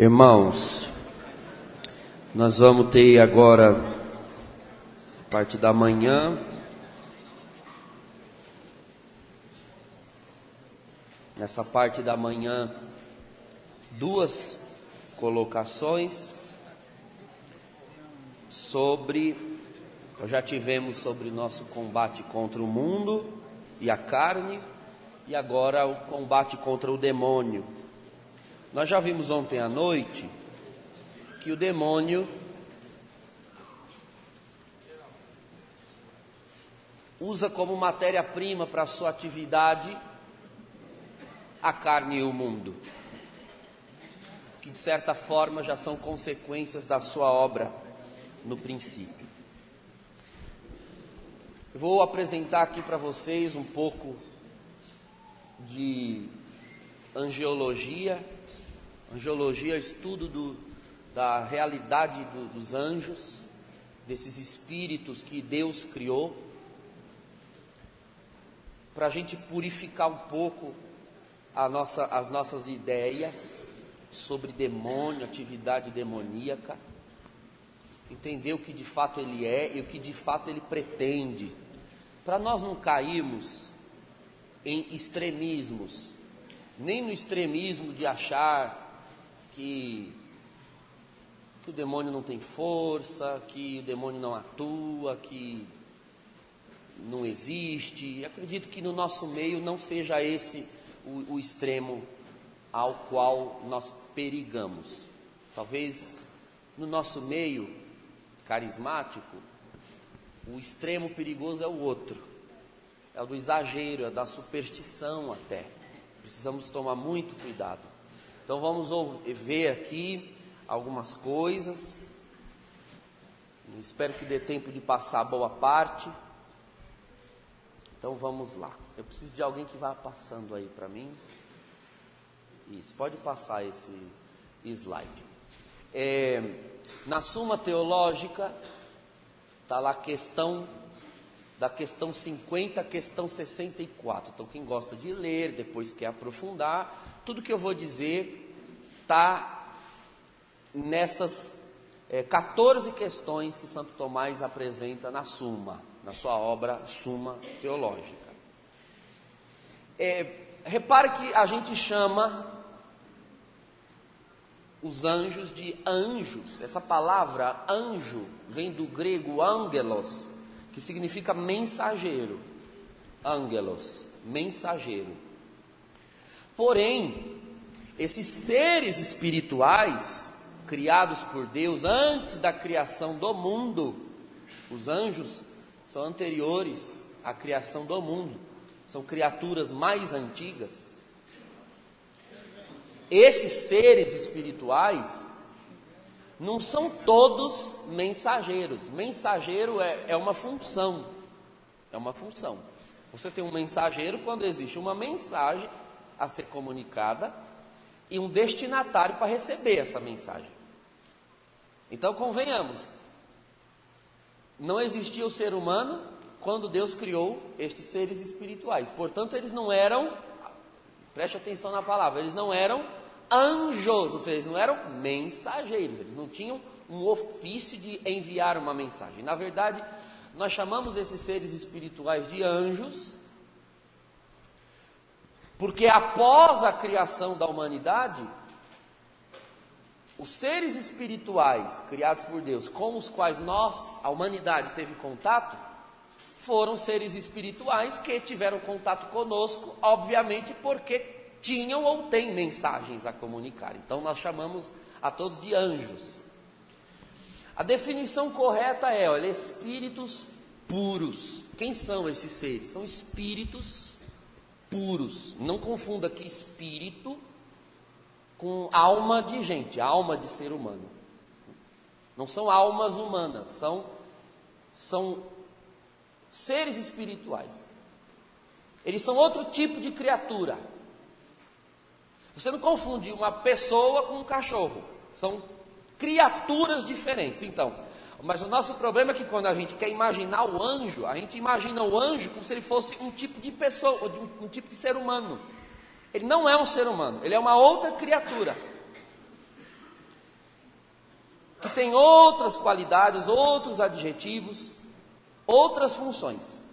Irmãos, nós vamos ter agora, a parte da manhã, nessa parte da manhã, duas colocações sobre, nós já tivemos sobre nosso combate contra o mundo e a carne, e agora o combate contra o demônio. Nós já vimos ontem à noite que o demônio usa como matéria-prima para a sua atividade a carne e o mundo, que de certa forma já são consequências da sua obra no princípio. Eu vou apresentar aqui para vocês um pouco de angelologia. Angelologia é estudo da realidade dos anjos, desses espíritos que Deus criou, para a gente purificar um pouco as nossas ideias sobre demônio, atividade demoníaca, entender o que de fato ele é e o que de fato ele pretende, para nós não cairmos em extremismos, nem no extremismo de achar que o demônio não tem força, que o demônio não atua, que não existe. Acredito que no nosso meio não seja esse o extremo ao qual nós perigamos. Talvez no nosso meio carismático, o extremo perigoso é o outro, é o do exagero, é da superstição até. Precisamos tomar muito cuidado. Então vamos ver aqui algumas coisas. Espero que dê tempo de passar boa parte. Então vamos lá. Eu preciso de alguém que vá passando aí para mim. Isso, pode passar esse slide. Na Suma Teológica está lá da questão 50 à questão 64. Então quem gosta de ler, depois quer aprofundar, tudo que eu vou dizer está nessas 14 questões que Santo Tomás apresenta na Suma, na sua obra Suma Teológica. Repare que a gente chama os anjos de anjos. Essa palavra anjo vem do grego angelos, que significa mensageiro. Angelos, mensageiro. Porém, esses seres espirituais criados por Deus antes da criação do mundo, os anjos são anteriores à criação do mundo, são criaturas mais antigas. Esses seres espirituais não são todos mensageiros. Mensageiro é uma função. É uma função. Você tem um mensageiro quando existe uma mensagem a ser comunicada e um destinatário para receber essa mensagem. Então convenhamos, não existia o ser humano quando Deus criou estes seres espirituais. Portanto, eles não eram, preste atenção na palavra, eles não eram anjos, ou seja, eles não eram mensageiros, eles não tinham um ofício de enviar uma mensagem. Na verdade, nós chamamos esses seres espirituais de anjos, porque após a criação da humanidade, os seres espirituais criados por Deus, com os quais a humanidade teve contato, foram seres espirituais que tiveram contato conosco, obviamente porque tinham ou têm mensagens a comunicar. Então nós chamamos a todos de anjos. A definição correta é, espíritos puros. Quem são esses seres? São espíritos puros. Não confunda aqui espírito com alma de gente, alma de ser humano. Não são almas humanas, são seres espirituais. Eles são outro tipo de criatura. Você não confunde uma pessoa com um cachorro. São criaturas diferentes. Então, mas o nosso problema é que quando a gente quer imaginar o anjo, a gente imagina o anjo como se ele fosse um tipo de pessoa, um tipo de ser humano. Ele não é um ser humano, ele é uma outra criatura. que tem outras qualidades, outros adjetivos, outras funções.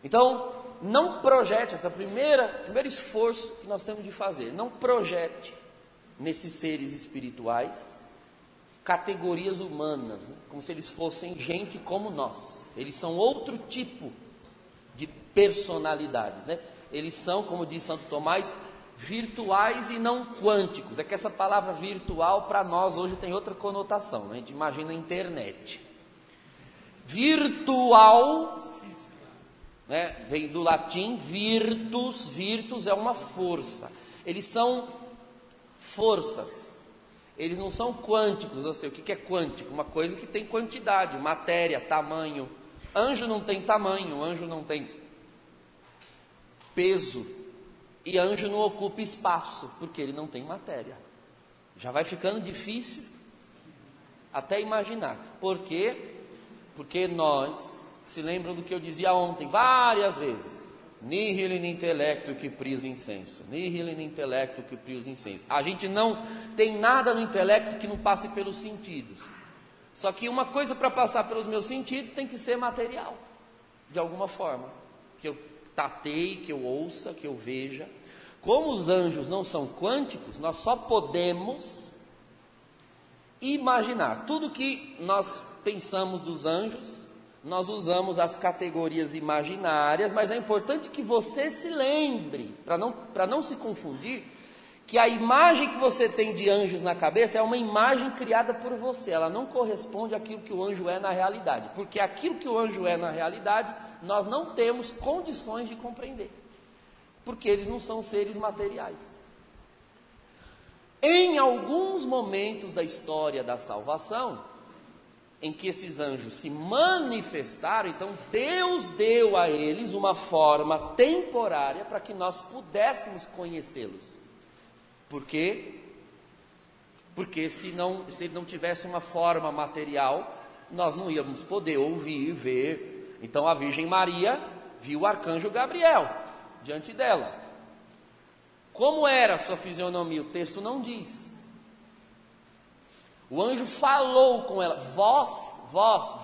Então, não projete, esse é o primeiro esforço que nós temos de fazer, não projete nesses seres espirituais categorias humanas, né? Como se eles fossem gente como nós. Eles são outro tipo de personalidades, né? Eles são, como diz Santo Tomás, virtuais e não quânticos. É que essa palavra virtual para nós hoje tem outra conotação, né? A gente imagina a internet. Virtual, né? Vem do latim virtus é uma força. Eles são forças. Eles não são quânticos. Ou seja, o que é quântico? Uma coisa que tem quantidade, matéria, tamanho. Anjo não tem tamanho, anjo não tem peso, e anjo não ocupa espaço, porque ele não tem matéria. Já vai ficando difícil até imaginar. Por quê? Porque nós, se lembram do que eu dizia ontem, várias vezes, nihil in intellectu que prius insenso, nihil in intellectu que prius insenso. A gente não tem nada no intelecto que não passe pelos sentidos. Só que uma coisa para passar pelos meus sentidos tem que ser material, de alguma forma, que eu tateie, que eu ouça, que eu veja. Como os anjos não são quânticos, nós só podemos imaginar. Tudo que nós pensamos dos anjos, nós usamos as categorias imaginárias, mas é importante que você se lembre, para não se confundir, que a imagem que você tem de anjos na cabeça é uma imagem criada por você, ela não corresponde àquilo que o anjo é na realidade, porque aquilo que o anjo é na realidade, nós não temos condições de compreender, porque eles não são seres materiais. Em alguns momentos da história da salvação, em que esses anjos se manifestaram, então Deus deu a eles uma forma temporária para que nós pudéssemos conhecê-los. Por quê? Porque se ele não tivesse uma forma material, nós não íamos poder ouvir, ver. Então a Virgem Maria viu o arcanjo Gabriel diante dela. Como era a sua fisionomia? O texto não diz. O anjo falou com ela. Voz,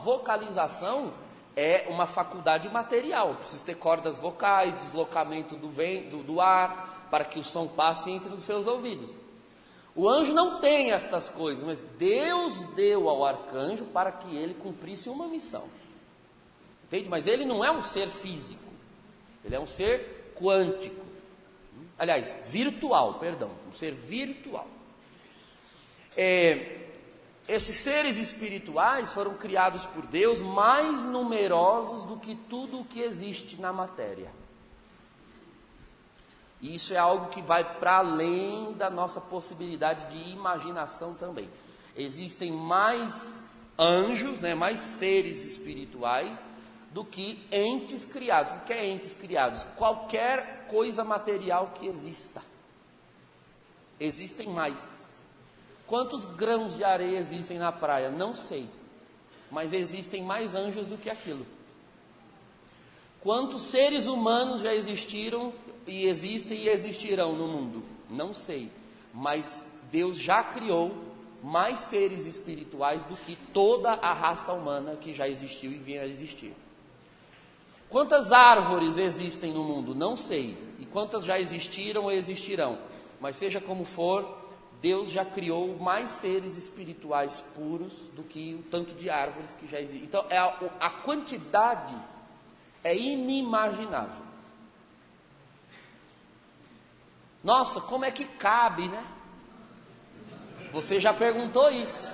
vocalização é uma faculdade material. Precisa ter cordas vocais, deslocamento do ar, para que o som passe entre os seus ouvidos. O anjo não tem estas coisas, mas Deus deu ao arcanjo para que ele cumprisse uma missão. Entende? Mas ele não é um ser físico, ele é um ser quântico. Aliás, virtual, perdão, um ser virtual. Esses seres espirituais foram criados por Deus mais numerosos do que tudo o que existe na matéria. E isso é algo que vai para além da nossa possibilidade de imaginação também. Existem mais anjos, né, mais seres espirituais do que entes criados. O que é entes criados? Qualquer coisa material que exista. Existem mais. Quantos grãos de areia existem na praia? Não sei. Mas existem mais anjos do que aquilo. Quantos seres humanos já existiram e existem e existirão no mundo? Não sei. Mas Deus já criou mais seres espirituais do que toda a raça humana que já existiu e vem a existir. Quantas árvores existem no mundo? Não sei. E quantas já existiram ou existirão? Mas seja como for, Deus já criou mais seres espirituais puros do que o tanto de árvores que já existem. Então, a quantidade é inimaginável. Nossa, como é que cabe, né? Você já perguntou isso.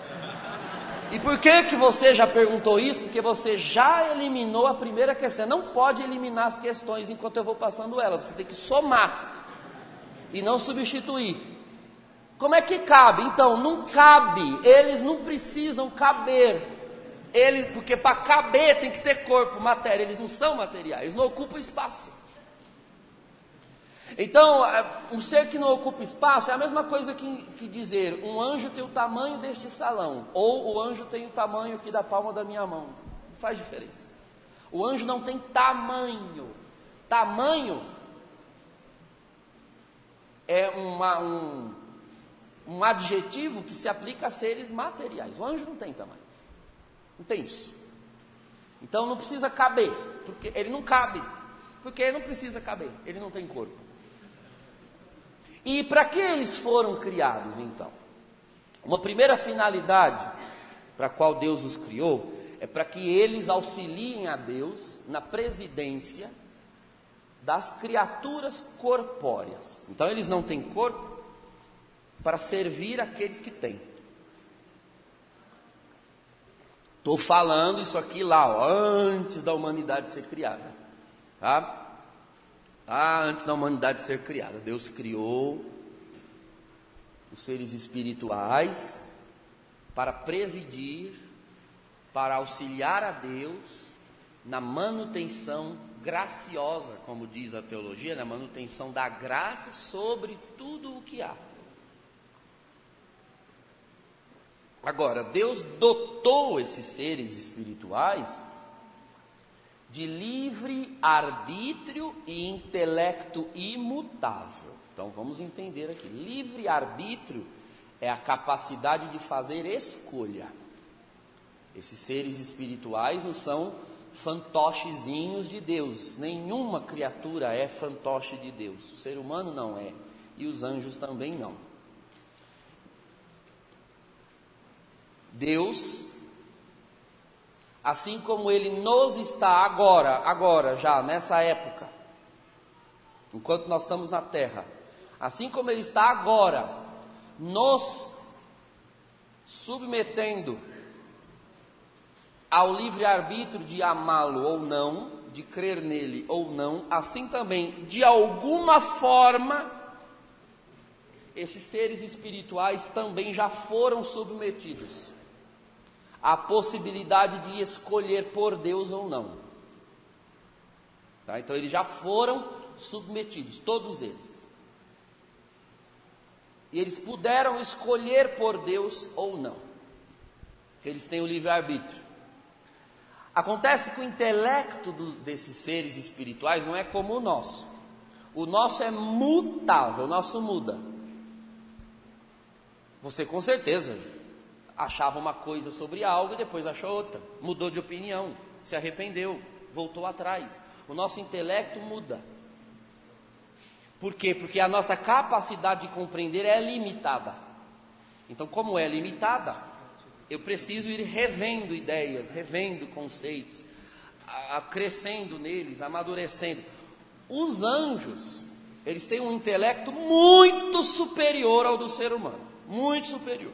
E por que você já perguntou isso? Porque você já eliminou a primeira questão. Você não pode eliminar as questões enquanto eu vou passando elas. Você tem que somar e não substituir. Como é que cabe? Então, não cabe. Eles não precisam caber. Porque para caber tem que ter corpo, matéria. Eles não são materiais, eles não ocupam espaço. Então, um ser que não ocupa espaço é a mesma coisa que dizer, um anjo tem o tamanho deste salão, ou o anjo tem o tamanho aqui da palma da minha mão. Não faz diferença. O anjo não tem tamanho. Tamanho é um adjetivo que se aplica a seres materiais. O anjo não tem tamanho, não tem isso. Então não precisa caber, porque ele não cabe, porque ele não precisa caber, ele não tem corpo. E para que eles foram criados então? Uma primeira finalidade para a qual Deus os criou é para que eles auxiliem a Deus na presidência das criaturas corpóreas. Então eles não têm corpo para servir aqueles que têm. Estou falando isso aqui lá, ó, antes da humanidade ser criada, tá? Antes da humanidade ser criada, Deus criou os seres espirituais para presidir, para auxiliar a Deus na manutenção graciosa, como diz a teologia, na manutenção da graça sobre tudo o que há. Agora, Deus dotou esses seres espirituais de livre arbítrio e intelecto imutável. Então vamos entender aqui, livre arbítrio é a capacidade de fazer escolha. Esses seres espirituais não são fantochezinhos de Deus, nenhuma criatura é fantoche de Deus, o ser humano não é, e os anjos também não. Deus, assim como Ele nos está agora já nessa época, enquanto nós estamos na terra, assim como Ele está agora nos submetendo ao livre-arbítrio de amá-lo ou não, de crer nele ou não, assim também, de alguma forma, esses seres espirituais também já foram submetidos à possibilidade de escolher por Deus ou não. Tá? Então eles já foram submetidos, todos eles. E eles puderam escolher por Deus ou não. Eles têm o livre-arbítrio. Acontece que o intelecto desses seres espirituais não é como o nosso. O nosso é mutável, o nosso muda. Você com certeza achava uma coisa sobre algo e depois achou outra. Mudou de opinião, se arrependeu, voltou atrás. O nosso intelecto muda. Por quê? Porque a nossa capacidade de compreender é limitada. Então, como é limitada, eu preciso ir revendo ideias, revendo conceitos, crescendo neles, amadurecendo. Os anjos, eles têm um intelecto muito superior ao do ser humano, muito superior.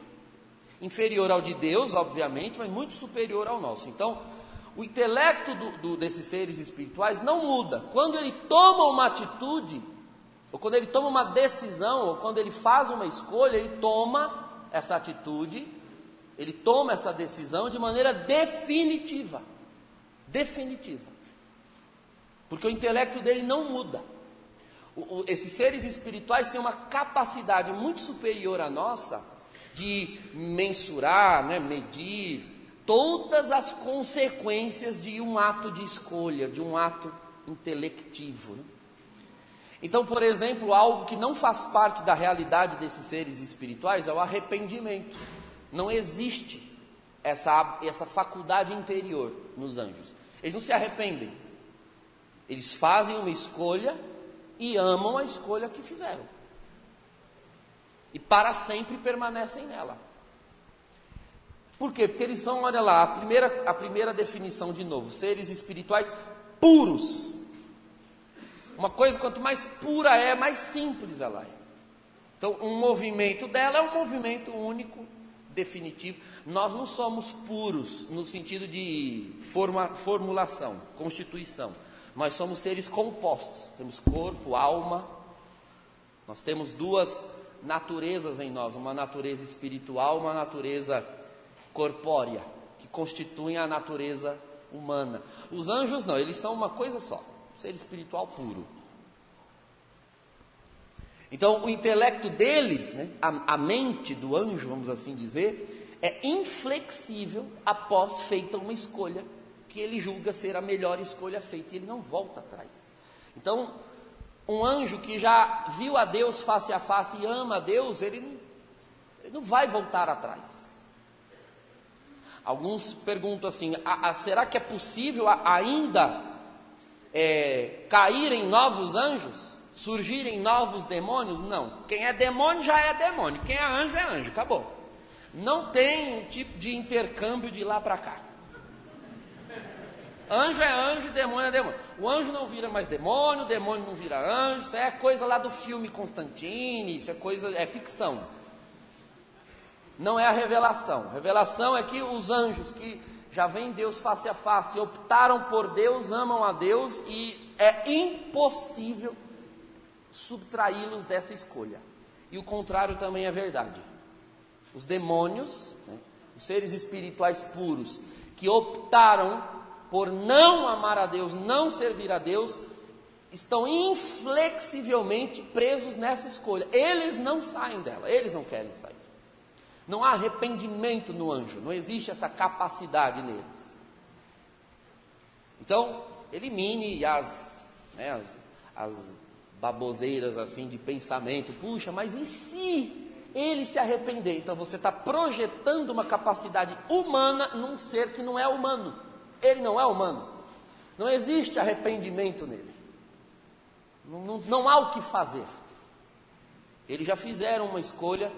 Inferior ao de Deus, obviamente, mas muito superior ao nosso. Então, o intelecto desses seres espirituais não muda. Quando ele toma uma atitude, ou quando ele toma uma decisão, ou quando ele faz uma escolha, ele toma essa atitude, ele toma essa decisão de maneira definitiva. Definitiva. Porque o intelecto dele não muda. Esses seres espirituais têm uma capacidade muito superior à nossa de mensurar, medir todas as consequências de um ato de escolha, de um ato intelectivo. Então, por exemplo, algo que não faz parte da realidade desses seres espirituais é o arrependimento. Não existe essa faculdade interior nos anjos. Eles não se arrependem. Eles fazem uma escolha e amam a escolha que fizeram. E para sempre permanecem nela. Por quê? Porque eles são, olha lá, a primeira definição de novo, seres espirituais puros. Uma coisa, quanto mais pura é, mais simples ela é. Então, um movimento dela é um movimento único, definitivo. Nós não somos puros no sentido de formulação, constituição. Nós somos seres compostos. Temos corpo, alma. Nós temos duas naturezas em nós, uma natureza espiritual, uma natureza corpórea, que constituem a natureza humana. Os anjos não, eles são uma coisa só, ser espiritual puro. Então o intelecto deles, a mente do anjo, vamos assim dizer, é inflexível após feita uma escolha que ele julga ser a melhor escolha feita, e ele não volta atrás. Então, um anjo que já viu a Deus face a face e ama a Deus, ele Ele não vai voltar atrás. Alguns perguntam assim, será que é possível ainda caírem novos anjos? Surgirem novos demônios? Não. Quem é demônio já é demônio. Quem é anjo, acabou. Não tem um tipo de intercâmbio de lá para cá. Anjo é anjo, demônio é demônio. O anjo não vira mais demônio, o demônio não vira anjo. Isso é coisa lá do filme Constantine, isso é ficção. Não é a revelação. A revelação é que os anjos que já veem Deus face a face, optaram por Deus, amam a Deus, e é impossível subtraí-los dessa escolha. E o contrário também é verdade. Os demônios, os seres espirituais puros, que optaram por não amar a Deus, não servir a Deus, estão inflexivelmente presos nessa escolha. Eles não saem dela, eles não querem sair. Não há arrependimento no anjo, não existe essa capacidade neles. Então, elimine as baboseiras assim de pensamento. Puxa, mas e se ele se arrepender? Então você está projetando uma capacidade humana num ser que não é humano. Ele não é humano. Não existe arrependimento nele. Não há o que fazer. Eles já fizeram uma escolha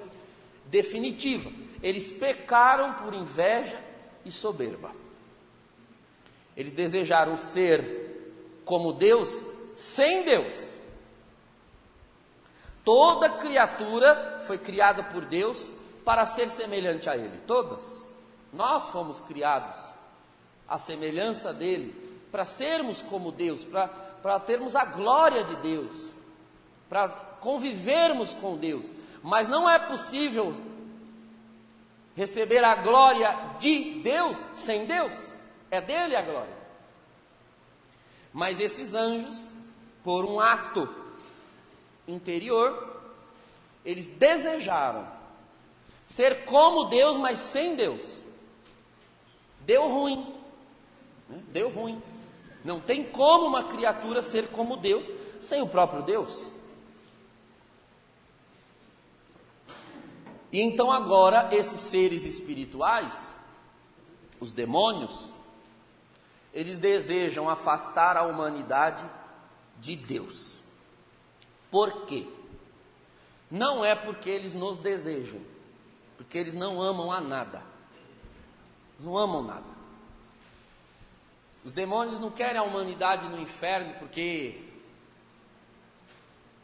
definitiva. Eles pecaram por inveja e soberba. Eles desejaram ser como Deus, sem Deus. Toda criatura foi criada por Deus para ser semelhante a Ele. Todas. Nós fomos criados à semelhança dEle, para sermos como Deus, para termos a glória de Deus, para convivermos com Deus. Mas não é possível receber a glória de Deus sem Deus. É dele a glória. Mas esses anjos, por um ato interior, eles desejaram ser como Deus, mas sem Deus. Deu ruim. Deu ruim. Não tem como uma criatura ser como Deus sem o próprio Deus. E então agora esses seres espirituais, os demônios, eles desejam afastar a humanidade de Deus. Por quê? Não é porque eles nos desejam, porque eles não amam a nada. Não amam nada. Os demônios não querem a humanidade no inferno porque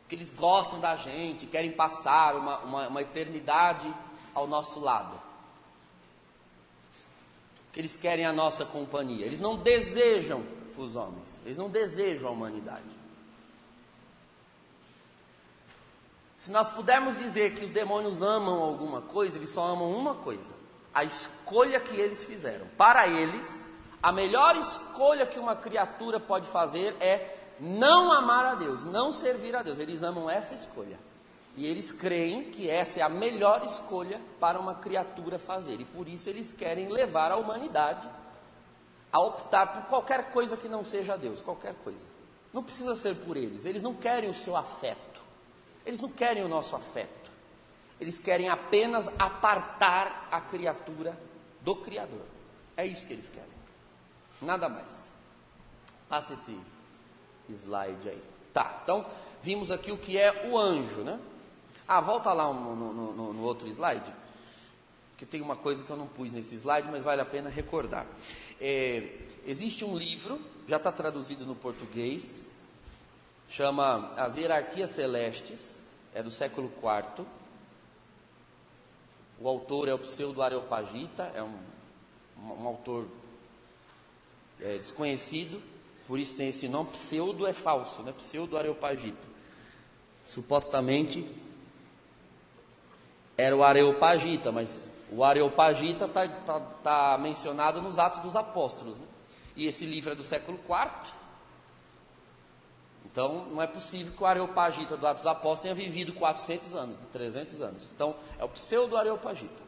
eles gostam da gente, querem passar uma eternidade ao nosso lado. Porque eles querem a nossa companhia. Eles não desejam os homens, eles não desejam a humanidade. Se nós pudermos dizer que os demônios amam alguma coisa, eles só amam uma coisa: a escolha que eles fizeram. Para eles, a melhor escolha que uma criatura pode fazer é não amar a Deus, não servir a Deus. Eles amam essa escolha. E eles creem que essa é a melhor escolha para uma criatura fazer. E por isso eles querem levar a humanidade a optar por qualquer coisa que não seja Deus. Qualquer coisa. Não precisa ser por eles. Eles não querem o seu afeto. Eles não querem o nosso afeto. Eles querem apenas apartar a criatura do Criador. É isso que eles querem. Nada mais. Passa esse slide aí. Tá, então vimos aqui o que é o anjo, né? Volta lá no outro slide, porque tem uma coisa que eu não pus nesse slide, mas vale a pena recordar. Existe um livro, já está traduzido no português, chama As Hierarquias Celestes, é do século IV. O autor é o Pseudo-Areopagita, é um autor desconhecido, por isso tem esse nome. Pseudo é falso, né? Pseudo-Areopagita. Supostamente era o Areopagita, mas o Areopagita está mencionado nos Atos dos Apóstolos, né? E esse livro é do século IV. Então não é possível que o Areopagita do Atos dos Apóstolos tenha vivido 400 anos, 300 anos. Então é o Pseudo-Areopagita.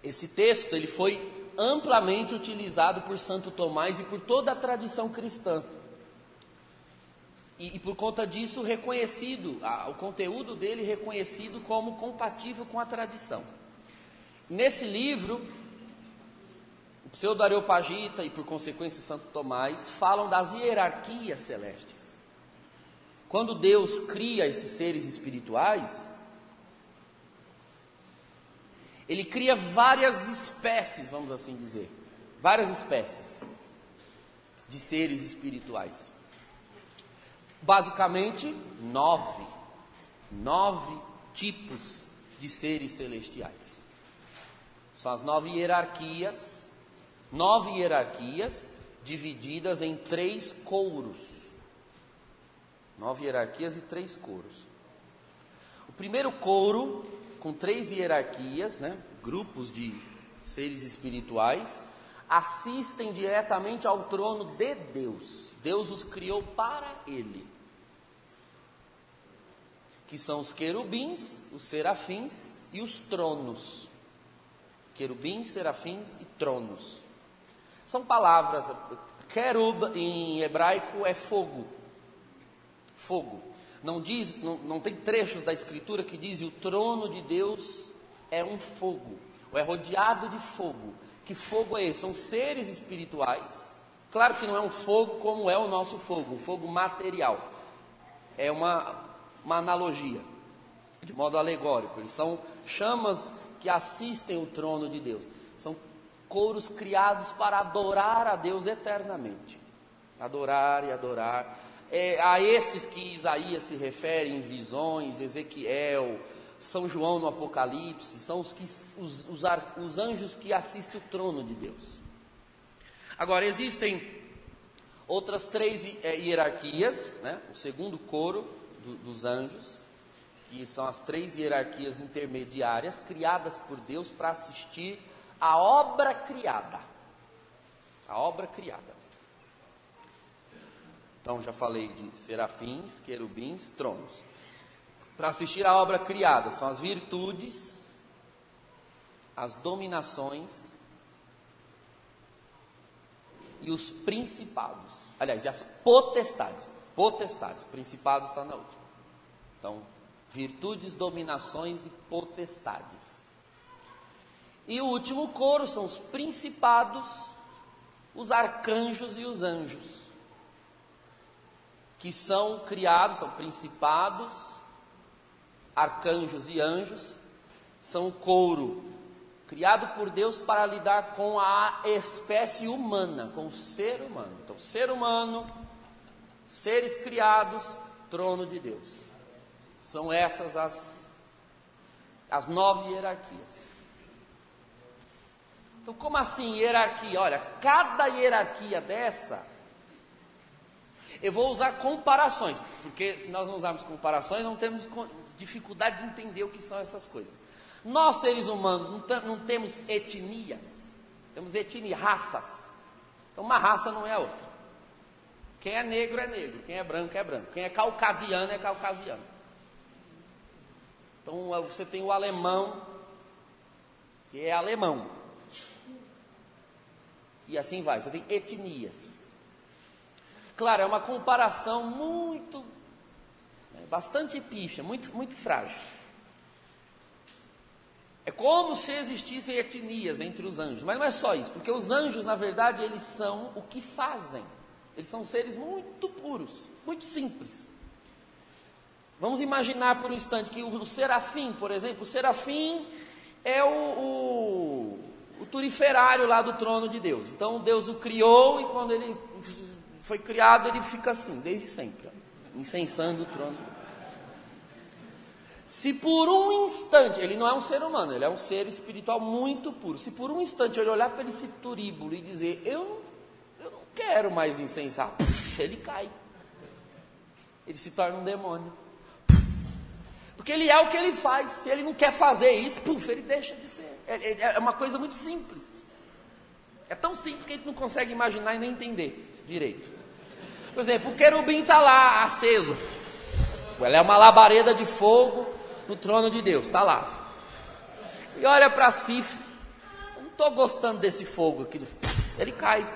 Esse texto ele foi amplamente utilizado por Santo Tomás e por toda a tradição cristã. E por conta disso reconhecido, o conteúdo dele reconhecido como compatível com a tradição. Nesse livro, o Pseudo-Areopagita e por consequência Santo Tomás falam das hierarquias celestes. Quando Deus cria esses seres espirituais, Ele cria várias espécies, vamos assim dizer, várias espécies de seres espirituais. Basicamente, 9 tipos de seres celestiais. São as 9 hierarquias divididas em 3 couros. 9 hierarquias e 3 couros. O primeiro couro, com 3 hierarquias, grupos de seres espirituais, assistem diretamente ao trono de Deus. Deus os criou para Ele, que são os querubins, os serafins e os tronos. Querubins, serafins e tronos. São palavras, querub em hebraico é fogo. Fogo. Não tem trechos da escritura que dizem o trono de Deus é um fogo, ou é rodeado de fogo. Que fogo é esse? São seres espirituais. Claro que não é um fogo como é o nosso fogo, um fogo material. É uma analogia, de modo alegórico. Eles são chamas que assistem o trono de Deus. São couros criados para adorar a Deus eternamente. Adorar e adorar. A esses que Isaías se refere em visões, Ezequiel, São João no Apocalipse, são os anjos que assistem o trono de Deus. Agora, existem outras 3 hierarquias, o segundo coro dos anjos, que são as 3 hierarquias intermediárias, criadas por Deus para assistir a obra criada. A obra criada. Então, já falei de serafins, querubins, tronos. Para assistir à obra criada, são as virtudes, as dominações e os principados. Aliás, e as potestades. Potestades, principados está na última. Então, virtudes, dominações e potestades. E o último coro são os principados, os arcanjos e os anjos, que são criados, então, principados, arcanjos e anjos, são o couro criado por Deus para lidar com a espécie humana, com o ser humano. Então, ser humano, seres criados, trono de Deus. São essas as 9 hierarquias. Então, como assim hierarquia? Olha, cada hierarquia dessa, eu vou usar comparações, porque se nós não usarmos comparações, não temos dificuldade de entender o que são essas coisas. Nós, seres humanos, não temos etnias, temos raças. Então, uma raça não é a outra. Quem é negro, quem é branco, é branco. Quem é caucasiano, é caucasiano. Então, você tem o alemão, que é alemão. E assim vai, você tem etnias. Claro, é uma comparação bastante pífia, muito frágil. É como se existissem etnias entre os anjos, mas não é só isso, porque os anjos, na verdade, eles são o que fazem. Eles são seres muito puros, muito simples. Vamos imaginar por um instante que o serafim, por exemplo, o serafim é o turiferário lá do trono de Deus. Então Deus o criou e quando ele foi criado, ele fica assim, desde sempre, incensando o trono. Se por um instante, ele não é um ser humano, ele é um ser espiritual muito puro. Se por um instante ele olhar para esse turíbulo e dizer, eu não quero mais incensar, ele cai. Ele se torna um demônio. Porque ele é o que ele faz. Se ele não quer fazer isso, ele deixa de ser. É uma coisa muito simples. É tão simples que a gente não consegue imaginar e nem entender direito. Por exemplo, o querubim está lá, aceso. Ela é uma labareda de fogo no trono de Deus, está lá. E olha para si, eu não estou gostando desse fogo aqui. Ele cai.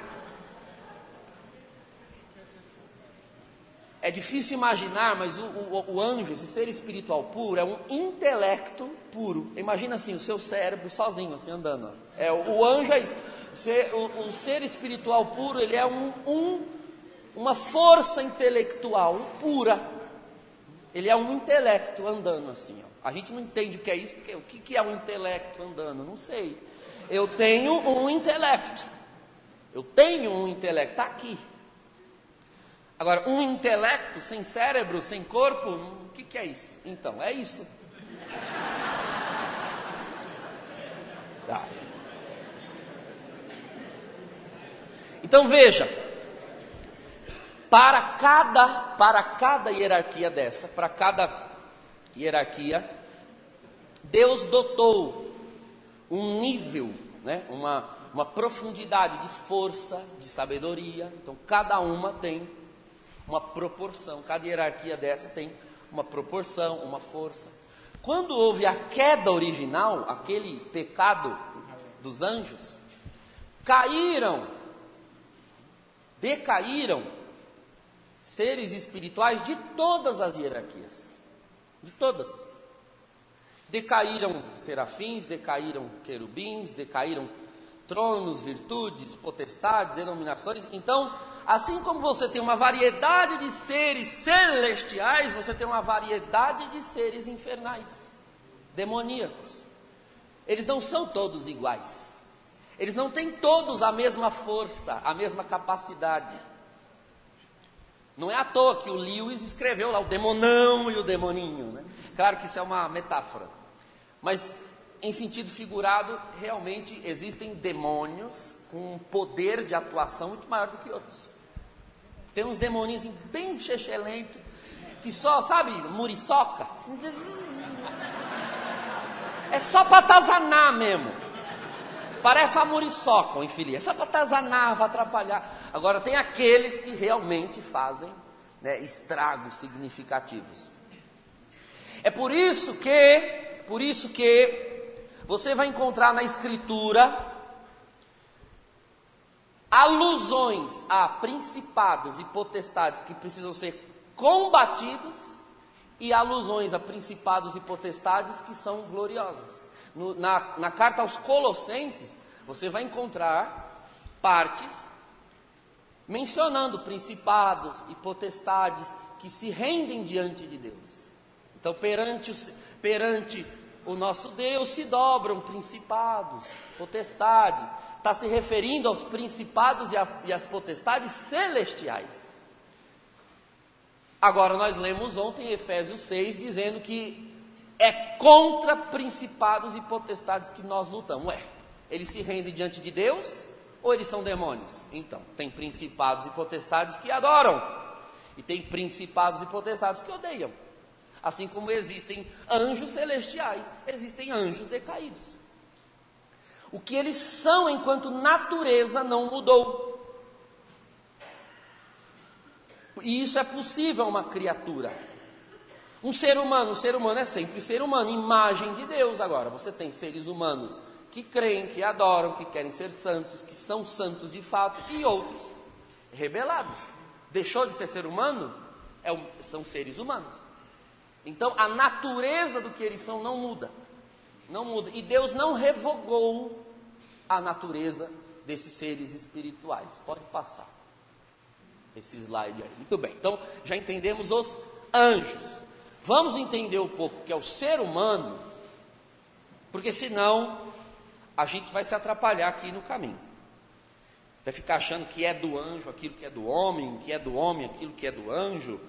É difícil imaginar, mas o anjo, esse ser espiritual puro, é um intelecto puro. Imagina assim, o seu cérebro sozinho, assim, andando. O anjo é isso. O ser espiritual puro, ele é uma força intelectual pura. Ele é um intelecto andando assim. Ó. A gente não entende o que é isso, porque o que é um intelecto andando? Não sei. Eu tenho um intelecto. Está aqui. Agora, um intelecto sem cérebro, sem corpo, o que é isso? Então, é isso. Tá. Então veja, para cada hierarquia dessa, para cada hierarquia, Deus dotou um nível, né, uma profundidade de força, de sabedoria. Então cada uma tem uma proporção, cada hierarquia dessa tem uma proporção, uma força. Quando houve a queda original, aquele pecado dos anjos, decaíram seres espirituais de todas as hierarquias, de todas. Decaíram serafins, decaíram querubins, decaíram tronos, virtudes, potestades, denominações. Então, assim como você tem uma variedade de seres celestiais, você tem uma variedade de seres infernais, demoníacos. Eles não são todos iguais. Eles não têm todos a mesma força, a mesma capacidade. Não é à toa que o Lewis escreveu lá o demonão e o demoninho, né? Claro que isso é uma metáfora. Mas, em sentido figurado, realmente existem demônios com um poder de atuação muito maior do que outros. Tem uns demoninhos bem chechelento, que só, sabe, muriçoca. É só para atazanar mesmo. Parece uma muriçoca, um infeliz. É só para atazanar, para atrapalhar. Agora tem aqueles que realmente fazem, né, estragos significativos. É por isso que você vai encontrar na Escritura alusões a principados e potestades que precisam ser combatidos e alusões a principados e potestades que são gloriosas. Na carta aos Colossenses, você vai encontrar partes mencionando principados e potestades que se rendem diante de Deus. Então, perante o nosso Deus se dobram principados, potestades. Está se referindo aos principados e às potestades celestiais. Agora, nós lemos ontem Efésios 6, dizendo que é contra principados e potestades que nós lutamos. Eles se rendem diante de Deus ou eles são demônios? Então, tem principados e potestades que adoram. E tem principados e potestades que odeiam. Assim como existem anjos celestiais, existem anjos decaídos. O que eles são enquanto natureza não mudou. E isso é possível a uma criatura. Um ser humano é sempre ser humano, imagem de Deus. Agora, você tem seres humanos que creem, que adoram, que querem ser santos, que são santos de fato, e outros rebelados. Deixou de ser humano? São seres humanos. Então, a natureza do que eles são não muda. Não muda. E Deus não revogou a natureza desses seres espirituais. Pode passar esse slide aí. Muito bem. Então, já entendemos os anjos. Vamos entender um pouco o que é o ser humano, porque senão a gente vai se atrapalhar aqui no caminho. Vai ficar achando que é do anjo aquilo que é do homem, que é do homem aquilo que é do anjo.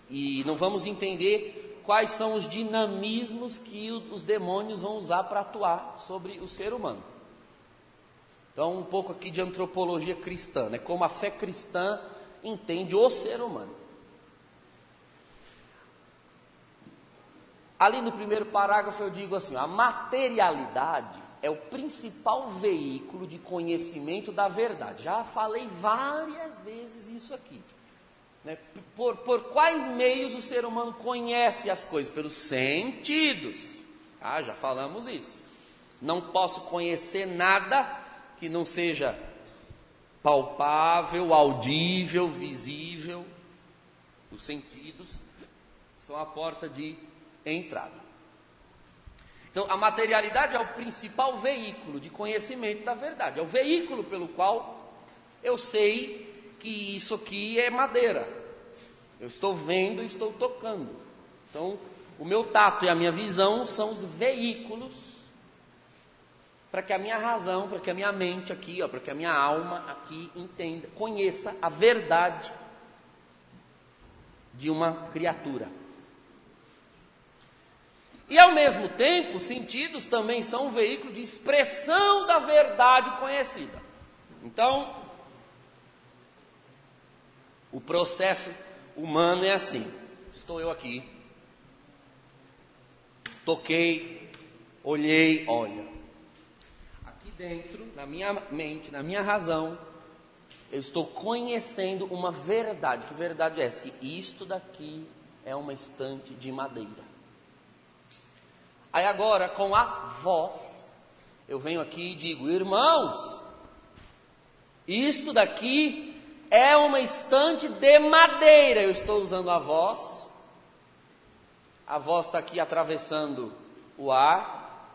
E não vamos entender quais são os dinamismos que os demônios vão usar para atuar sobre o ser humano. Então, um pouco aqui de antropologia cristã, né? Como a fé cristã entende o ser humano. Ali no primeiro parágrafo eu digo assim: a materialidade é o principal veículo de conhecimento da verdade. Já falei várias vezes isso aqui. Né? Por quais meios o ser humano conhece as coisas? Pelos sentidos. Já falamos isso. Não posso conhecer nada que não seja palpável, audível, visível. Os sentidos são a porta de entrada. Então, a materialidade é o principal veículo de conhecimento da verdade. É o veículo pelo qual eu sei que isso aqui é madeira. Eu estou vendo e estou tocando. Então, o meu tato e a minha visão são os veículos para que a minha razão, para que a minha mente aqui, para que a minha alma aqui entenda, conheça a verdade de uma criatura. E ao mesmo tempo, os sentidos também são um veículo de expressão da verdade conhecida. Então, o processo humano é assim. Estou eu aqui, toquei, olhei, olha. Aqui dentro, na minha mente, na minha razão, eu estou conhecendo uma verdade. Que verdade é essa? Que isto daqui é uma estante de madeira. Aí agora, com a voz, eu venho aqui e digo: irmãos, isto daqui é uma estante de madeira. Eu estou usando a voz está aqui atravessando o ar,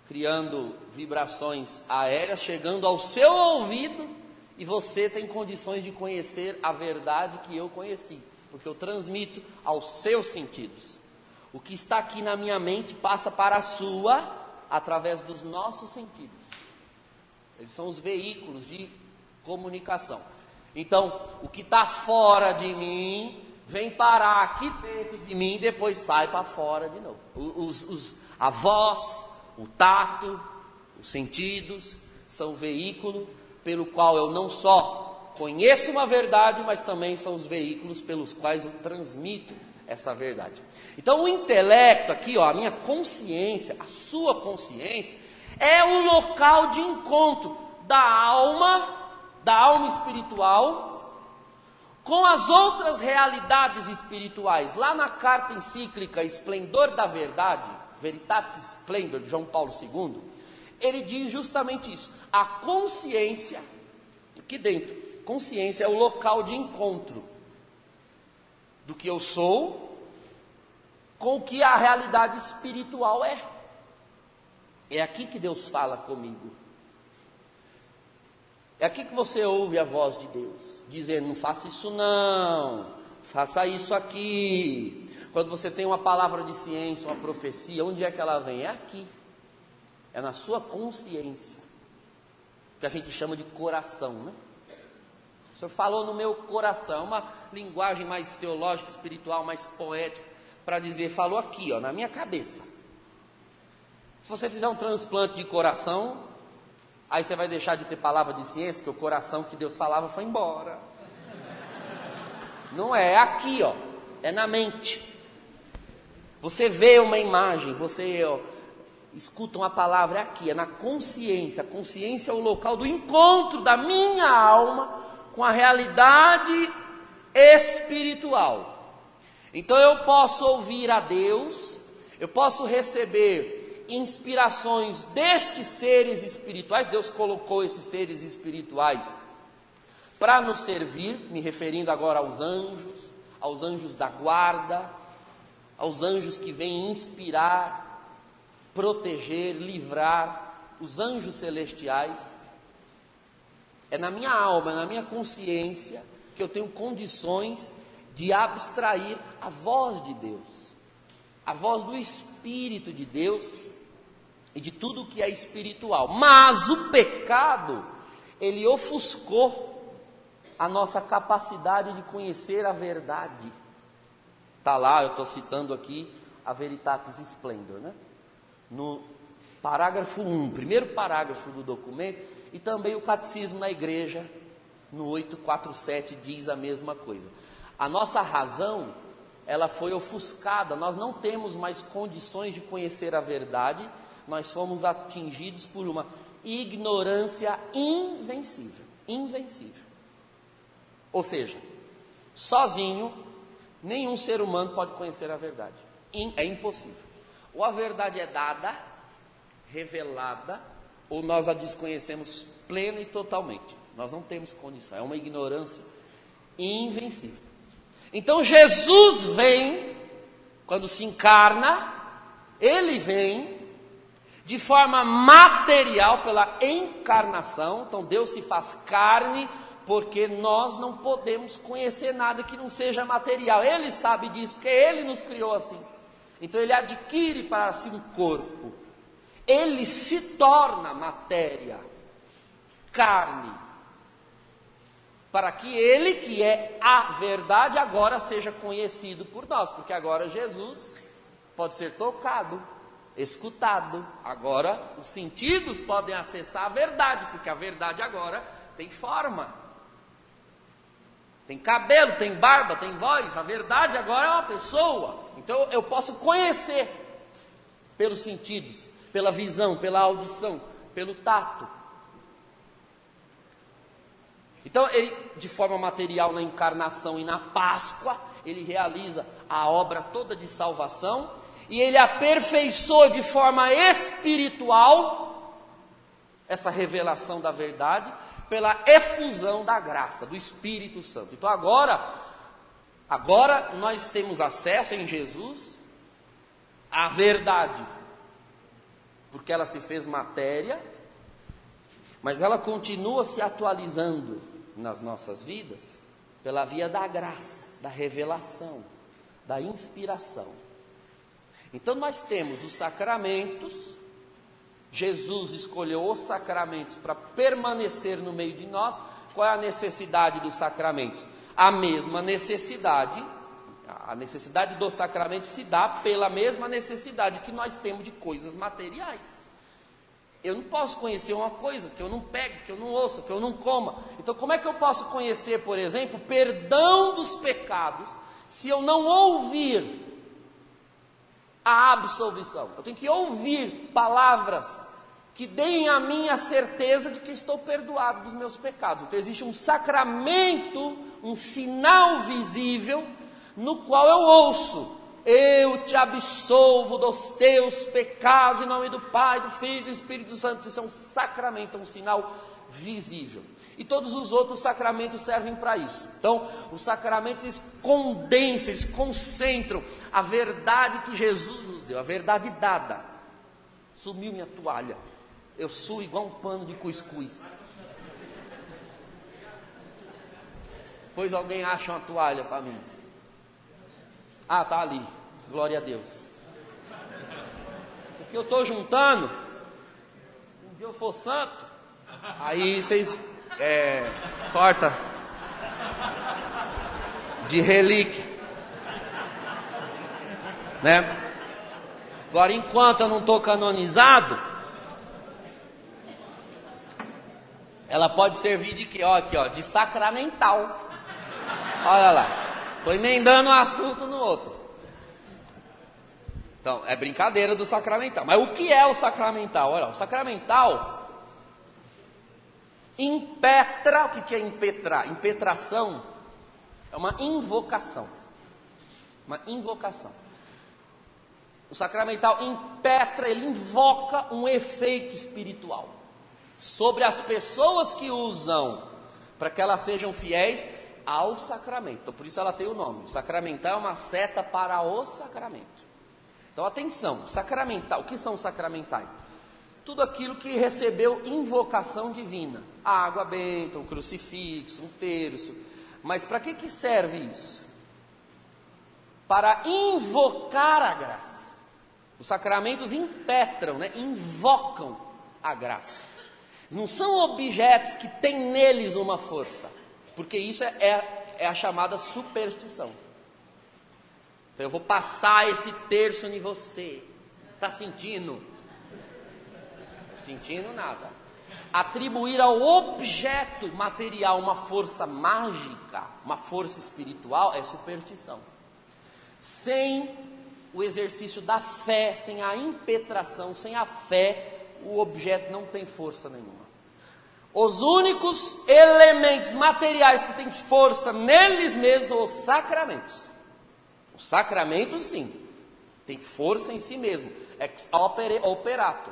criando vibrações aéreas, chegando ao seu ouvido, e você tem condições de conhecer a verdade que eu conheci, porque eu transmito aos seus sentidos. O que está aqui na minha mente passa para a sua através dos nossos sentidos. Eles são os veículos de comunicação. Então, o que está fora de mim vem parar aqui dentro de mim e depois sai para fora de novo. A voz, o tato, os sentidos são o veículo pelo qual eu não só conheço uma verdade, mas também são os veículos pelos quais eu transmito essa verdade. Então o intelecto aqui, a minha consciência, a sua consciência, é o local de encontro da alma espiritual, com as outras realidades espirituais. Lá na carta encíclica Esplendor da Verdade, Veritatis Splendor, de João Paulo II, ele diz justamente isso. A consciência, aqui dentro, consciência é o local de encontro do que eu sou com o que a realidade espiritual é. É aqui que Deus fala comigo. É aqui que você ouve a voz de Deus, dizendo: não faça isso não, faça isso aqui. Quando você tem uma palavra de ciência, uma profecia, onde é que ela vem? É aqui, é na sua consciência, que a gente chama de coração, né? O Senhor falou no meu coração, uma linguagem mais teológica, espiritual, mais poética, para dizer, falou aqui, na minha cabeça. Se você fizer um transplante de coração, aí você vai deixar de ter palavra de ciência, que o coração que Deus falava foi embora. Não é aqui, é na mente. Você vê uma imagem, você escuta uma palavra, é aqui, é na consciência. A consciência é o local do encontro da minha alma com a realidade espiritual. Então eu posso ouvir a Deus, eu posso receber inspirações destes seres espirituais. Deus colocou esses seres espirituais para nos servir, me referindo agora aos anjos da guarda, aos anjos que vêm inspirar, proteger, livrar, os anjos celestiais. É na minha alma, é na minha consciência que eu tenho condições de abstrair a voz de Deus, a voz do Espírito de Deus e de tudo que é espiritual. Mas o pecado, ele ofuscou a nossa capacidade de conhecer a verdade. Está lá, eu estou citando aqui a Veritatis Splendor, né? No parágrafo 1, primeiro parágrafo do documento, e também o Catecismo na Igreja, no 847, diz a mesma coisa. A nossa razão, ela foi ofuscada, nós não temos mais condições de conhecer a verdade, nós fomos atingidos por uma ignorância invencível, invencível. Ou seja, sozinho, nenhum ser humano pode conhecer a verdade, é impossível. Ou a verdade é dada, revelada, ou nós a desconhecemos plena e totalmente. Nós não temos condição, é uma ignorância invencível. Então Jesus vem, quando se encarna, ele vem de forma material pela encarnação. Então Deus se faz carne, porque nós não podemos conhecer nada que não seja material. Ele sabe disso, porque ele nos criou assim. Então ele adquire para si um corpo. Ele se torna matéria, carne, para que ele, que é a verdade, agora seja conhecido por nós, porque agora Jesus pode ser tocado, escutado. Agora os sentidos podem acessar a verdade, porque a verdade agora tem forma, tem cabelo, tem barba, tem voz. A verdade agora é uma pessoa. Então eu posso conhecer pelos sentidos, pela visão, pela audição, pelo tato. Então ele, de forma material, na encarnação e na Páscoa, ele realiza a obra toda de salvação, e ele aperfeiçoa de forma espiritual essa revelação da verdade, pela efusão da graça, do Espírito Santo. Então agora nós temos acesso em Jesus à verdade, porque ela se fez matéria, mas ela continua se atualizando nas nossas vidas pela via da graça, da revelação, da inspiração. Então nós temos os sacramentos. Jesus escolheu os sacramentos para permanecer no meio de nós. Qual é a necessidade dos sacramentos? A mesma necessidade, a necessidade dos sacramentos se dá pela mesma necessidade que nós temos de coisas materiais. Eu não posso conhecer uma coisa que eu não pego, que eu não ouça, que eu não coma. Então como é que eu posso conhecer, por exemplo, perdão dos pecados, se eu não ouvir a absolvição? Eu tenho que ouvir palavras que deem a mim a certeza de que estou perdoado dos meus pecados. Então existe um sacramento, um sinal visível, no qual eu ouço: eu te absolvo dos teus pecados, em nome do Pai, do Filho e do Espírito Santo. Isso é um sacramento, é um sinal visível. E todos os outros sacramentos servem para isso. Então, os sacramentos, eles condensam, eles concentram a verdade que Jesus nos deu, a verdade dada. Sumiu minha toalha, eu suo igual um pano de cuscuz. Depois alguém acha uma toalha para mim. Ah, tá ali, glória a Deus. Isso aqui eu estou juntando. Se um dia eu for santo, aí vocês corta de relíquia, né? Agora, enquanto eu não estou canonizado, ela pode servir de quê? Ó, aqui, ó, de sacramental. Olha lá, estou emendando um assunto no outro. Então, é brincadeira do sacramental. Mas o que é o sacramental? Olha, o sacramental impetra. O que é impetrar? Impetração é uma invocação. Uma invocação. O sacramental impetra, ele invoca um efeito espiritual sobre as pessoas que usam, para que elas sejam fiéis ao sacramento. Então, por isso ela tem o nome. O sacramental é uma seta para o sacramento. Então, atenção, sacramental, o que são sacramentais? Tudo aquilo que recebeu invocação divina. A água benta, um crucifixo, um terço. Mas para que serve isso? Para invocar a graça. Os sacramentos impetram, né? Invocam a graça. Não são objetos que têm neles uma força, porque isso é a chamada superstição. Então eu vou passar esse terço em você. Está sentindo? Sentindo nada. Atribuir ao objeto material uma força mágica, uma força espiritual, é superstição. Sem o exercício da fé, sem a impetração, sem a fé, o objeto não tem força nenhuma. Os únicos elementos materiais que têm força neles mesmos são os sacramentos. Os sacramentos, sim, tem força em si mesmo, ex opere operato.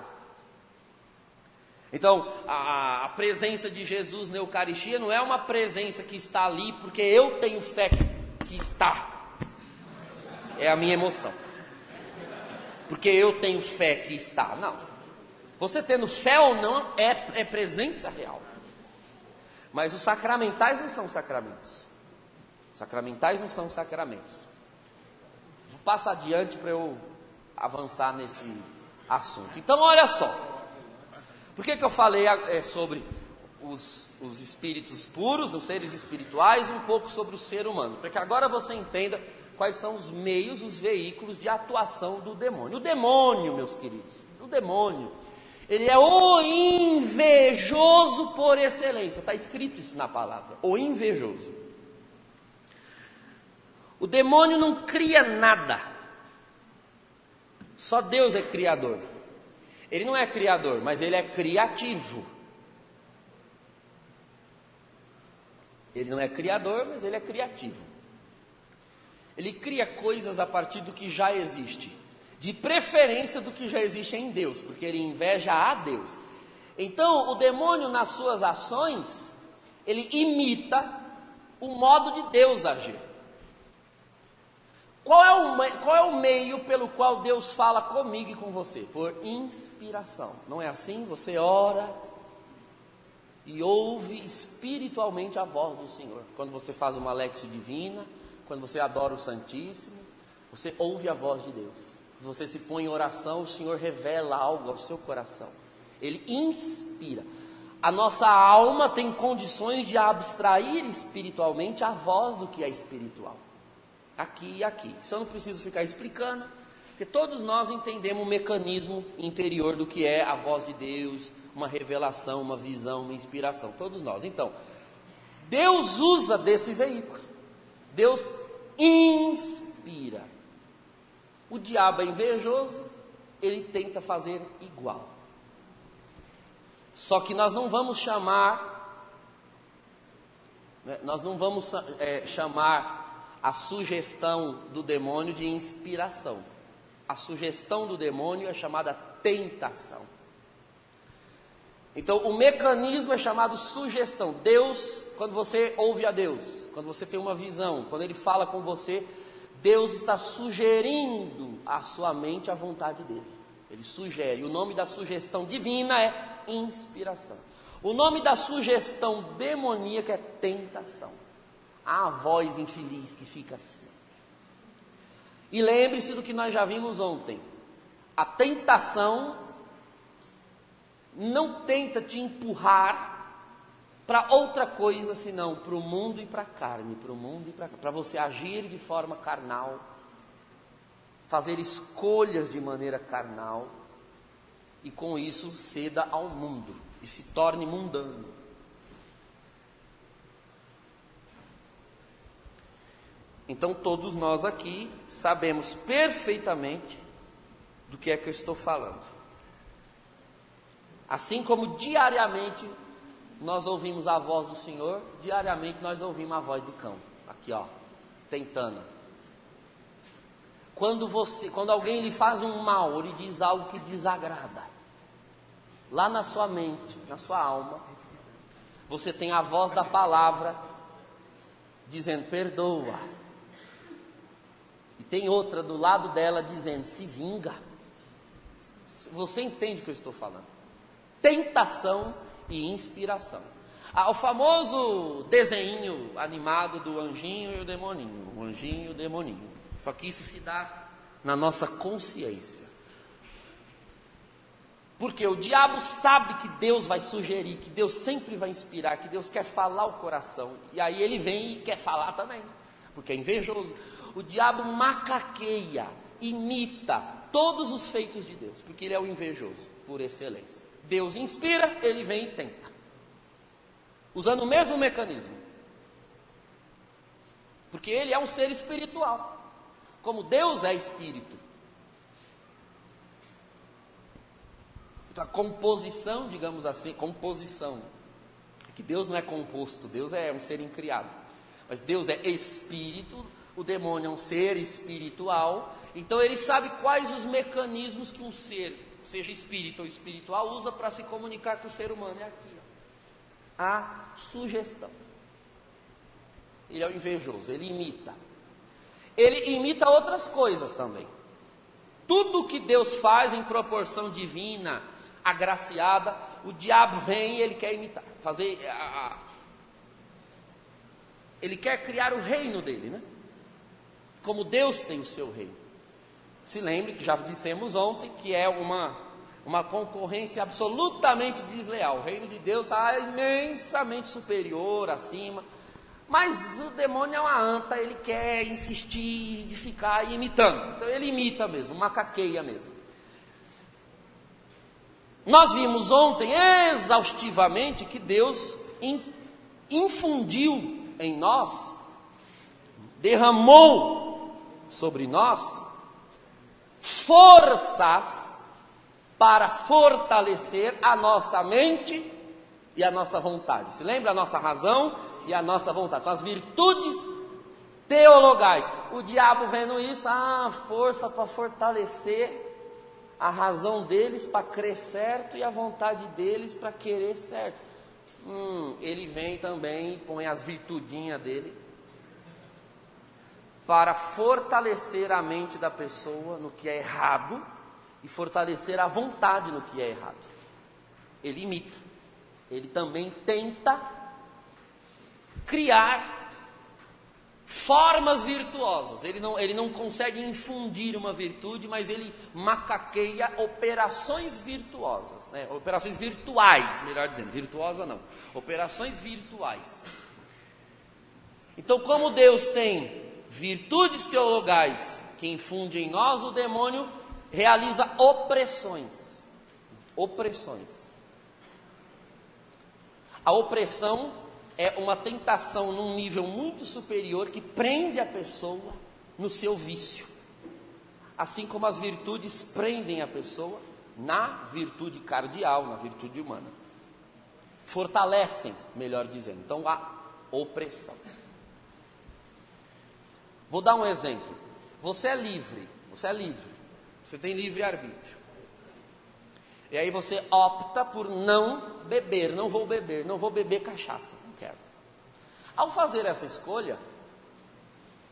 Então, a presença de Jesus na Eucaristia não é uma presença que está ali porque eu tenho fé que que está. É a minha emoção. Porque eu tenho fé que está. Não. Você tendo fé ou não é presença real. Mas os sacramentais não são sacramentos. Os sacramentais não são sacramentos. Vou passar adiante para eu avançar nesse assunto. Então, olha só. Por que eu falei sobre os espíritos puros, os seres espirituais, e um pouco sobre o ser humano? Para que agora você entenda quais são os meios, os veículos de atuação do demônio. O demônio, meus queridos, o demônio, ele é o invejoso por excelência. Está escrito isso na palavra, o invejoso. O demônio não cria nada. Só Deus é criador. Ele não é criador, mas ele é criativo. Ele não é criador, mas ele é criativo. Ele cria coisas a partir do que já existe. De preferência do que já existe em Deus, porque ele inveja a Deus. Então, o demônio, nas suas ações, ele imita o modo de Deus agir. Qual é o meio pelo qual Deus fala comigo e com você? Por inspiração. Não é assim? Você ora e ouve espiritualmente a voz do Senhor. Quando você faz uma Lexio Divina, quando você adora o Santíssimo, você ouve a voz de Deus. Quando você se põe em oração, o Senhor revela algo ao seu coração. Ele inspira. A nossa alma tem condições de abstrair espiritualmente a voz do que é espiritual. Aqui e aqui. Isso eu não preciso ficar explicando, porque todos nós entendemos o mecanismo interior do que é a voz de Deus, uma revelação, uma visão, uma inspiração. Todos nós. Então, Deus usa desse veículo. Deus inspira. O diabo é invejoso, ele tenta fazer igual. Só que nós não vamos chamar, chamar a sugestão do demônio de inspiração. A sugestão do demônio é chamada tentação. Então, o mecanismo é chamado sugestão. Deus, quando você ouve a Deus, quando você tem uma visão, quando Ele fala com você, Deus está sugerindo à sua mente a vontade dEle. Ele sugere. O nome da sugestão divina é inspiração. O nome da sugestão demoníaca é tentação. Há a voz infeliz que fica assim. E lembre-se do que nós já vimos ontem. A tentação não tenta te empurrar para outra coisa, senão para o mundo e para a carne, para você agir de forma carnal, fazer escolhas de maneira carnal, e com isso ceda ao mundo e se torne mundano. Então todos nós aqui sabemos perfeitamente do que é que eu estou falando. Assim como diariamente nós ouvimos a voz do Senhor, diariamente nós ouvimos a voz do cão. Aqui ó, tentando. Quando alguém lhe faz um mal, ou lhe diz algo que desagrada, lá na sua mente, na sua alma, você tem a voz da palavra dizendo perdoa. E tem outra do lado dela dizendo se vinga. Você entende o que eu estou falando? Tentação e inspiração. O famoso desenho animado do anjinho e o demoninho. O anjinho e o demoninho. Só que isso se dá na nossa consciência. Porque o diabo sabe que Deus vai sugerir, que Deus sempre vai inspirar, que Deus quer falar o coração. E aí ele vem e quer falar também, porque é invejoso. O diabo macaqueia, imita todos os feitos de Deus, porque ele é o invejoso por excelência. Deus inspira, ele vem e tenta, usando o mesmo mecanismo, porque ele é um ser espiritual, como Deus é espírito. Então a composição, digamos assim, composição, que Deus não é composto, Deus é um ser incriado, mas Deus é espírito. O demônio é um ser espiritual, então ele sabe quais os mecanismos que um ser, seja espírito ou espiritual, usa para se comunicar com o ser humano. É aqui, ó. A sugestão. Ele é o invejoso, ele imita. ele imita outras coisas também. Tudo que Deus faz em proporção divina, agraciada, o diabo vem e ele quer imitar, ele quer criar o reino dele, né? Como Deus tem o seu reino. Se lembre que já dissemos ontem que é uma concorrência absolutamente desleal. O reino de Deus está imensamente superior, acima. Mas o demônio é uma anta, ele quer insistir de ficar imitando. Então ele imita mesmo, macaqueia mesmo. Nós vimos ontem exaustivamente que Deus infundiu em nós, derramou sobre nós forças para fortalecer a nossa mente e a nossa vontade. Se lembra a nossa razão e a nossa vontade? São as virtudes teologais. O diabo vendo isso, força para fortalecer a razão deles para crer certo e a vontade deles para querer certo. Ele vem também e põe as virtudinhas dele para fortalecer a mente da pessoa no que é errado e fortalecer a vontade no que é errado. Ele imita. Ele também tenta criar formas virtuosas. Ele não consegue infundir uma virtude, mas ele macaqueia operações virtuosas, né? Operações virtuais, melhor dizendo, virtuosa não, operações virtuais. Então, como Deus tem virtudes teologais que infundem em nós, o demônio realiza opressões. A opressão é uma tentação num nível muito superior que prende a pessoa no seu vício. Assim como as virtudes prendem a pessoa na virtude cardial, na virtude humana. Fortalecem, melhor dizendo. Então, a opressão. Vou dar um exemplo. Você é livre. Você tem livre-arbítrio. E aí você opta por não beber, não vou beber cachaça, não quero. Ao fazer essa escolha,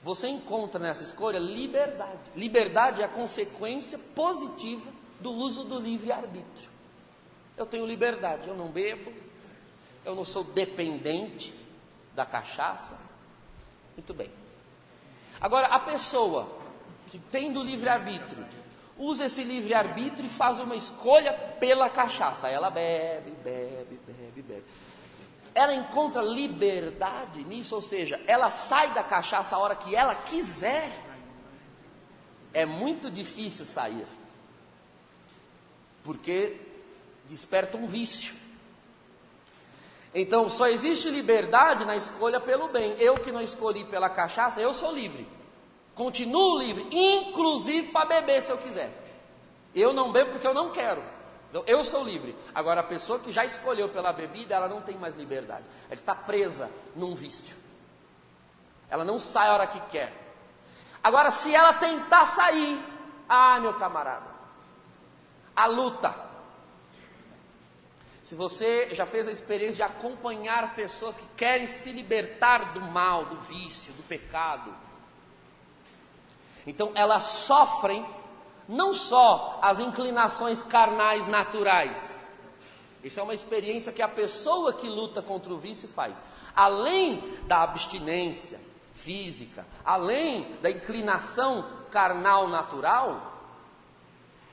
você encontra nessa escolha liberdade. Liberdade é a consequência positiva do uso do livre-arbítrio. Eu tenho liberdade, eu não bebo, eu não sou dependente da cachaça. Muito bem. Agora, a pessoa que tem do livre-arbítrio, usa esse livre-arbítrio e faz uma escolha pela cachaça. Ela bebe. Ela encontra liberdade nisso, ou seja, ela sai da cachaça a hora que ela quiser. É muito difícil sair, porque desperta um vício. Então, só existe liberdade na escolha pelo bem. Eu que não escolhi pela cachaça, eu sou livre. Continuo livre, inclusive para beber se eu quiser. Eu não bebo porque eu não quero. Eu sou livre. Agora, a pessoa que já escolheu pela bebida, ela não tem mais liberdade. Ela está presa num vício. Ela não sai a hora que quer. Agora, se ela tentar sair, meu camarada, a luta. Se você já fez a experiência de acompanhar pessoas que querem se libertar do mal, do vício, do pecado, então elas sofrem não só as inclinações carnais naturais. Isso é uma experiência que a pessoa que luta contra o vício faz. Além da abstinência física, além da inclinação carnal natural,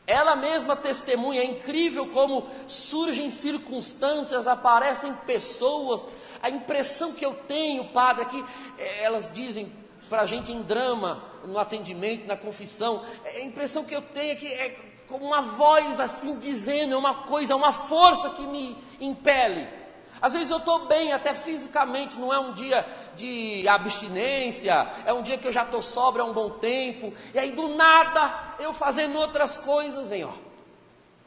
ela mesma testemunha. É incrível como surgem circunstâncias, aparecem pessoas. A impressão que eu tenho, padre, é que elas dizem para a gente em drama, no atendimento, na confissão, a impressão que eu tenho é que é como uma voz assim dizendo, é uma coisa, uma força que me impele. Às vezes eu estou bem, até fisicamente, não é um dia de abstinência, é um dia que eu já estou sóbrio há um bom tempo, e aí do nada, eu fazendo outras coisas, vem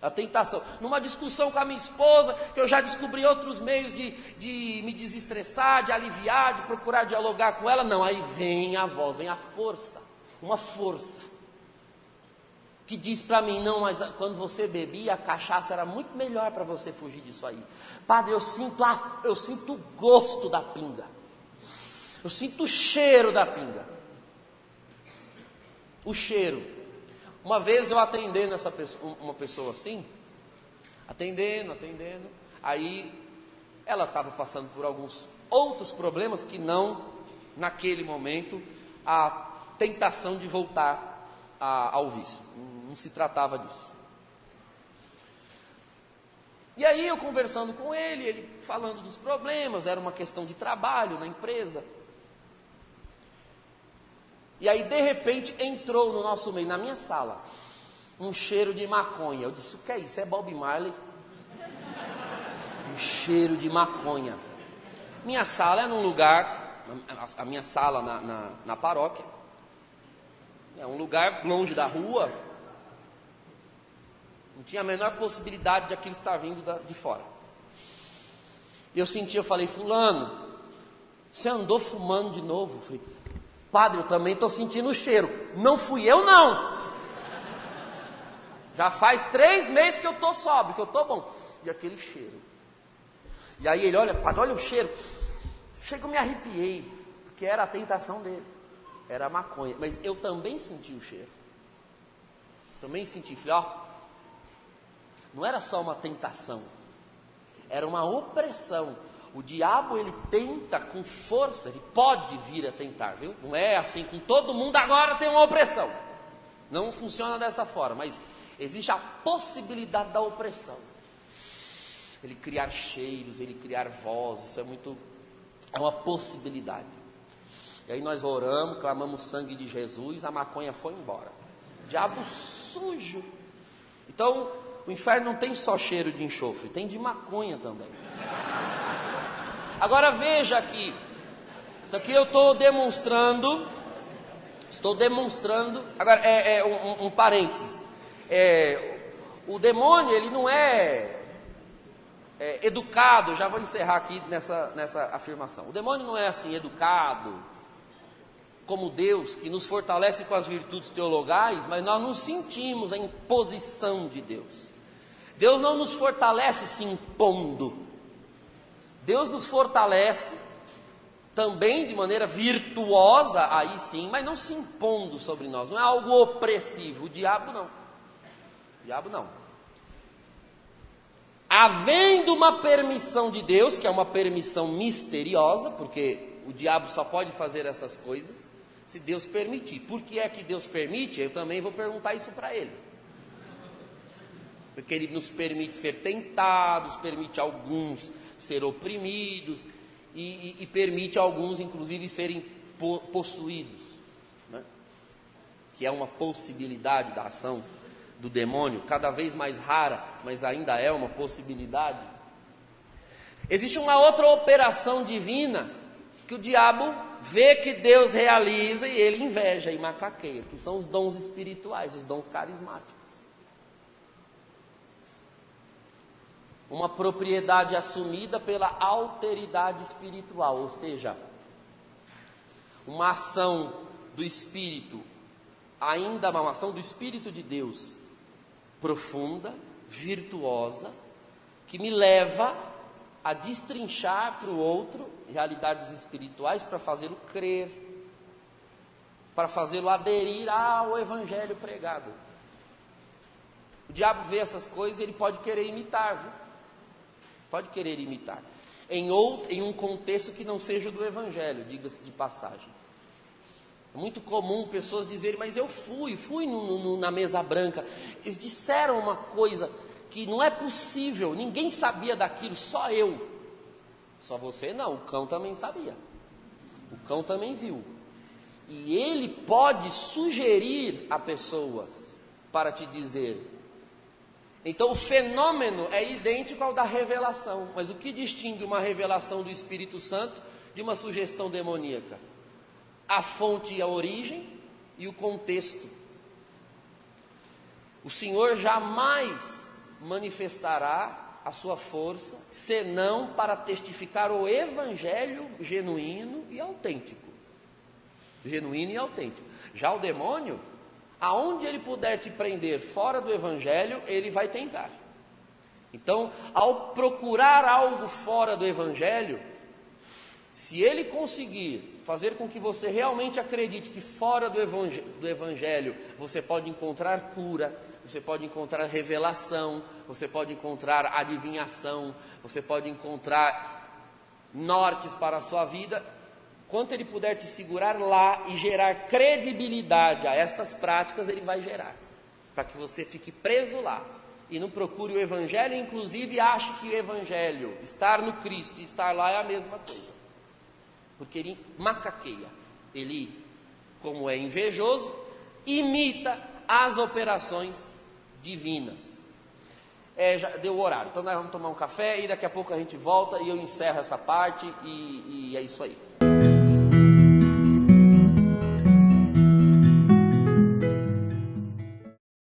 a tentação. Numa discussão com a minha esposa, que eu já descobri outros meios de me desestressar, de aliviar, de procurar dialogar com ela, não, aí vem a voz, vem a força, uma força, que diz para mim, não, mas quando você bebia, a cachaça era muito melhor para você fugir disso aí. Padre, eu sinto o gosto da pinga, eu sinto o cheiro da pinga. O cheiro. Uma vez eu atendendo uma pessoa assim, atendendo, aí ela estava passando por alguns outros problemas que não, naquele momento, a tentação de voltar ao vício. Não se tratava disso. E aí eu conversando com ele falando dos problemas, era uma questão de trabalho na empresa. E aí de repente entrou no nosso meio, na minha sala, um cheiro de maconha. Eu disse, o que é isso? É Bob Marley? Um cheiro de maconha. Minha sala é num lugar, a minha sala na paróquia, é um lugar longe da rua. Não tinha a menor possibilidade de aquilo estar vindo de fora. E eu falei, fulano, você andou fumando de novo? Eu falei, padre, eu também estou sentindo o cheiro. Não fui eu não. Já faz 3 meses que eu estou sóbrio, que eu estou bom. E aquele cheiro. E aí ele, olha, padre, olha o cheiro. Chega, eu me arrepiei, porque era a tentação dele. Era a maconha. Mas eu também senti o cheiro. Também senti, falei, ó. Não era só uma tentação, era uma opressão. O diabo, ele tenta com força, ele pode vir a tentar, viu? Não é assim, com todo mundo agora tem uma opressão. Não funciona dessa forma, mas existe a possibilidade da opressão. Ele criar cheiros, ele criar vozes, isso é uma possibilidade. E aí nós oramos, clamamos o sangue de Jesus, a maconha foi embora. Diabo sujo. Então, o inferno não tem só cheiro de enxofre, tem de maconha também. Agora veja aqui, isso aqui eu estou demonstrando, agora um parênteses, o demônio ele não é educado, já vou encerrar aqui nessa afirmação, o demônio não é assim educado, como Deus, que nos fortalece com as virtudes teologais, mas nós não sentimos a imposição de Deus. Deus não nos fortalece se impondo. Deus nos fortalece também de maneira virtuosa, aí sim, mas não se impondo sobre nós. Não é algo opressivo. O diabo não. O diabo não. Havendo uma permissão de Deus, que é uma permissão misteriosa, porque o diabo só pode fazer essas coisas se Deus permitir. Por que é que Deus permite? Eu também vou perguntar isso para ele. Porque ele nos permite ser tentados, permite alguns ser oprimidos e permite alguns, inclusive, serem possuídos, né? Que é uma possibilidade da ação do demônio, cada vez mais rara, mas ainda é uma possibilidade. Existe uma outra operação divina que o diabo vê que Deus realiza e ele inveja e macaqueia, que são os dons espirituais, os dons carismáticos. Uma propriedade assumida pela alteridade espiritual, ou seja, uma ação do Espírito, ainda uma ação do Espírito de Deus, profunda, virtuosa, que me leva a destrinchar para o outro realidades espirituais para fazê-lo crer, para fazê-lo aderir ao evangelho pregado. O diabo vê essas coisas e ele pode querer imitar, viu? Pode querer imitar, em um contexto que não seja do evangelho, diga-se de passagem. É muito comum pessoas dizerem, mas eu fui na mesa branca, eles disseram uma coisa que não é possível, ninguém sabia daquilo, só eu. Só você não, o cão também sabia, o cão também viu. E ele pode sugerir a pessoas para te dizer. Então o fenômeno é idêntico ao da revelação, mas o que distingue uma revelação do Espírito Santo de uma sugestão demoníaca? A fonte e a origem e o contexto. O Senhor jamais manifestará a sua força, senão para testificar o evangelho genuíno e autêntico. Genuíno e autêntico. Já o demônio, aonde ele puder te prender fora do evangelho, ele vai tentar. Então, ao procurar algo fora do evangelho, Se ele conseguir fazer com que você realmente acredite que fora do Evangelho você pode encontrar cura, você pode encontrar revelação, você pode encontrar adivinhação, você pode encontrar nortes para a sua vida, quanto ele puder te segurar lá e gerar credibilidade a estas práticas, ele vai gerar, para que você fique preso lá e não procure o Evangelho, inclusive ache que o Evangelho, estar no Cristo e estar lá é a mesma coisa. Porque ele macaqueia, ele, como é invejoso, imita as operações divinas. Já deu o horário, então nós vamos tomar um café e daqui a pouco a gente volta e eu encerro essa parte e é isso aí.